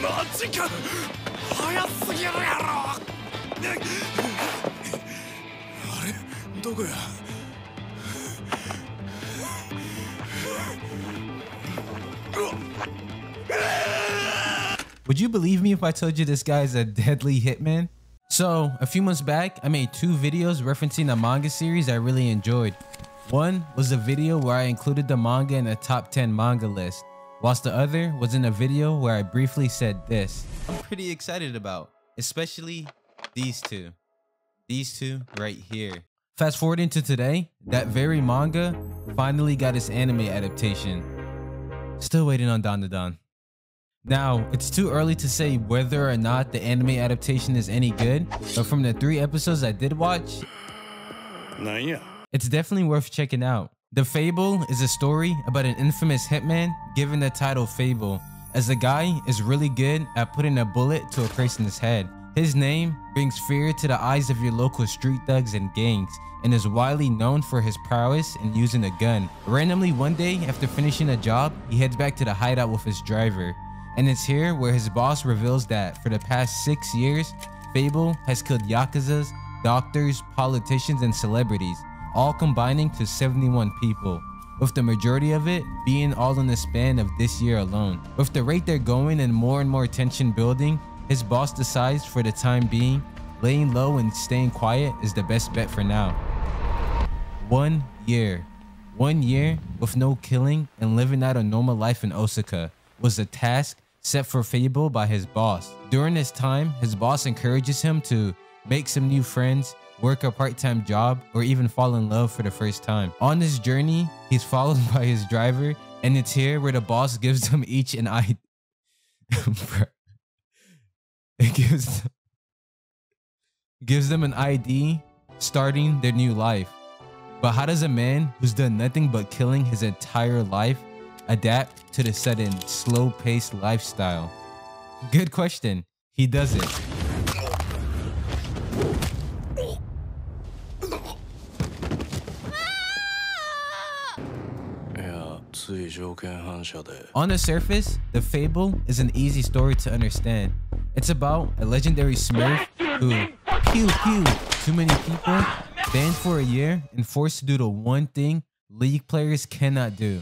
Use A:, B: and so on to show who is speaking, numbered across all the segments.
A: マジか早すぎるやろあれどこや
B: Would you believe me if I told you this guy is a deadly hitman? So, a few months back, I made 2 videos referencing a manga series I really enjoyed. One was a video where I included the manga in a top 10 manga list, whilst the other was in a video where I briefly said this. I'm pretty excited about, especially these two. These two right here. Fast forwarding to today, that very manga finally got its anime adaptation. Still waiting on Dandadan. Now, it's too early to say whether or not the anime adaptation is any good, but from the 3 episodes I did watch, it's definitely worth checking out. The Fable is a story about an infamous hitman given the title Fable, as the guy is really good at putting a bullet to a person's head. His name brings fear to the eyes of your local street thugs and gangs, and is widely known for his prowess in using a gun. Randomly one day after finishing a job, he heads back to the hideout with his driver. And it's here where his boss reveals that for the past 6 years, Fable has killed yakuzas, doctors, politicians, and celebrities, all combining to 71 people, with the majority of it being all in the span of this year alone. With the rate they're going and more tension building, his boss decides for the time being, laying low and staying quiet is the best bet for now. 1 year. 1 year with no killing and living out a normal life in Osaka was the task set for Fable by his boss. During this time, his boss encourages him to make some new friends, work a part-time job, or even fall in love for the first time. On this journey, he's followed by his driver, and it's here where the boss gives them each an ID. It gives them an ID starting their new life. But how does a man who's done nothing but killing his entire life adapt to the sudden slow-paced lifestyle? Good question. He doesn't. On the surface, The Fable is an easy story to understand. It's about a legendary smurf who pew too many people, banned for a year, and forced to do the one thing League players cannot do.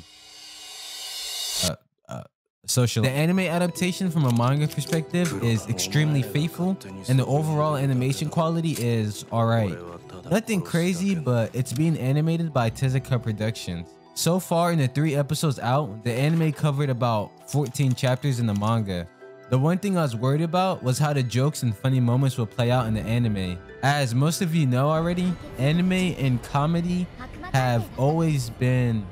B: Social. The anime adaptation from a manga perspective is extremely faithful, and the overall animation quality is alright. Nothing crazy, but it's being animated by Tezuka Productions. So far in the 3 episodes out, the anime covered about 14 chapters in the manga. The one thing I was worried about was how the jokes and funny moments will play out in the anime. As most of you know already, anime and comedy have always been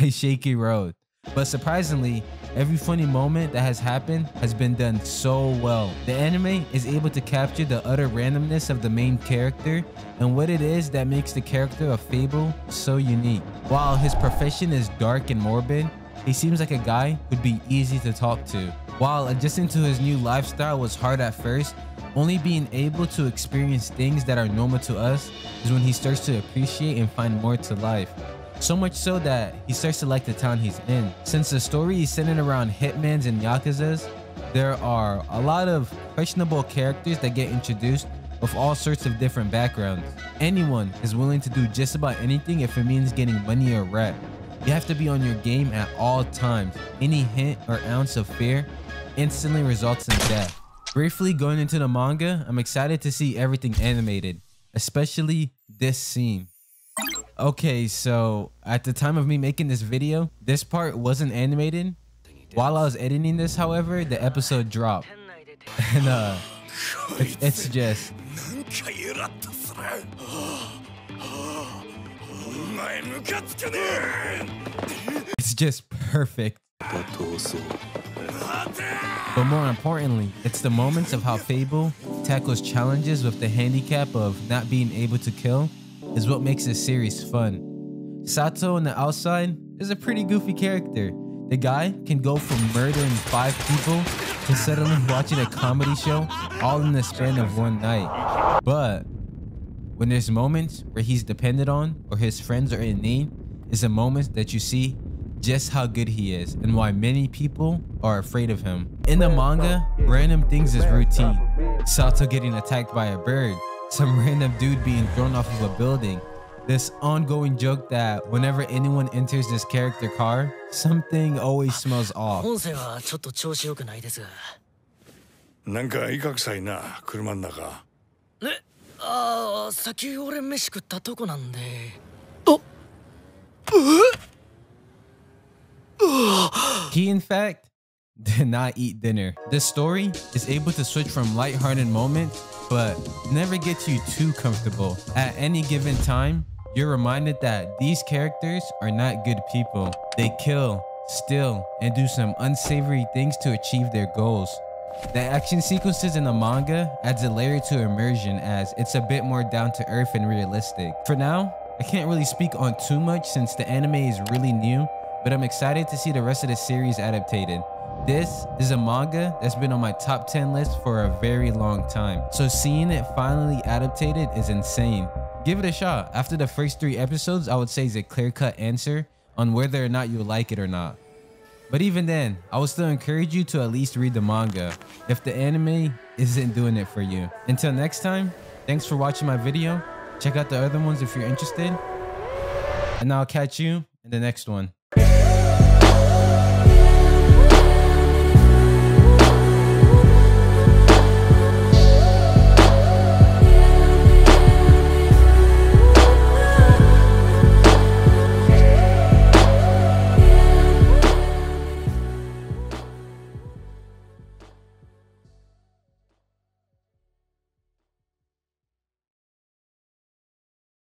B: a shaky road, but surprisingly, every funny moment that has happened has been done so well. The anime is able to capture the utter randomness of the main character and what it is that makes the character of Fable so unique. While his profession is dark and morbid, he seems like a guy who'd be easy to talk to. While adjusting to his new lifestyle was hard at first, only being able to experience things that are normal to us is when he starts to appreciate and find more to life. So much so that he starts to like the town he's in. Since the story is centered around hitmans and yakuzas, there are a lot of questionable characters that get introduced with all sorts of different backgrounds. Anyone is willing to do just about anything if it means getting money or rep. You have to be on your game at all times. Any hint or ounce of fear instantly results in death. Briefly going into the manga, I'm excited to see everything animated, especially this scene. Okay, so at the time of me making this video, this part wasn't animated. While I was editing this, however, the episode dropped. And it's just... it's just perfect. But more importantly, it's the moments of how Fable tackles challenges with the handicap of not being able to kill is what makes this series fun. Sato on the outside is a pretty goofy character. The guy can go from murdering 5 people to suddenly watching a comedy show all in the span of one night. But when there's moments where he's depended on or his friends are in need, is a moment that you see just how good he is and why many people are afraid of him. In the manga, random things is routine. Sato getting attacked by a bird, some random dude being thrown off of a building, this ongoing joke that whenever anyone enters this character car, something always smells off.
C: 音声はちょっと調子良くないですが。
A: なんか威嚇臭いな、車の中。
C: ああ、先俺飯食ったとこなんで。
B: He, in fact, did not eat dinner. The story is able to switch from lighthearted moments, but never gets you too comfortable. At any given time, you're reminded that these characters are not good people. They kill, steal, and do some unsavory things to achieve their goals. The action sequences in the manga adds a layer to immersion as it's a bit more down to earth and realistic. For now, I can't really speak on too much since the anime is really new, but I'm excited to see the rest of the series adapted. This is a manga that's been on my top 10 list for a very long time, so seeing it finally adapted is insane. Give it a shot. After the first 3 episodes, I would say is a clear-cut answer on whether or not you like it or not. But even then, I would still encourage you to at least read the manga if the anime isn't doing it for you. Until next time, thanks for watching my video. Check out the other ones if you're interested. And I'll catch you in the next one.